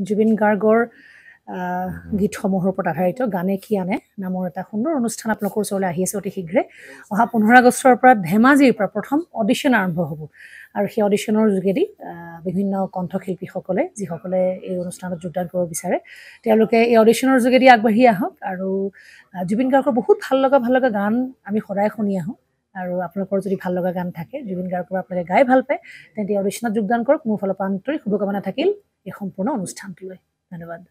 জুবিন গাৰ্গৰ গীতসমূহৰ ওপৰত আধাৰিত গানে কি আনে নামৰ এটা সুন্দৰ অনুষ্ঠান আপোনালোকৰ ওচৰলৈ আহি আছে অতি শীঘ্ৰে অহা 15 আগষ্টৰ পৰা ধেমাজিৰ পৰা প্ৰথম অডিশ্যন আৰম্ভ হ'ব আৰু সেই অডিশ্যনৰ যোগেদি বিভিন্ন কণ্ঠশিল্পীসকলে যিসকলে এই অনুষ্ঠানত যোগদান কৰিব বিচাৰে তেওঁলোকে এই অডিশ্যনৰ যোগেদি আগবাঢ়ি আহক আৰু জুবিন গাৰ্গৰ বহুত ভাল লগা গান আমি সদায় শুনি আহোঁ আৰু আপোনালোকৰ যদি ভাল লগা গান থাকে জুবিন গাৰ্গৰ আপোনালোকে গাই ভাল পায় তেন্তে অডিশ্যনত যোগদান কৰক মোৰ ফালৰ পৰা আন্তৰিক শুভকামনা থাকিল এই সম্পূৰ্ণ অনুষ্ঠানটোলৈ ধন্যবাদ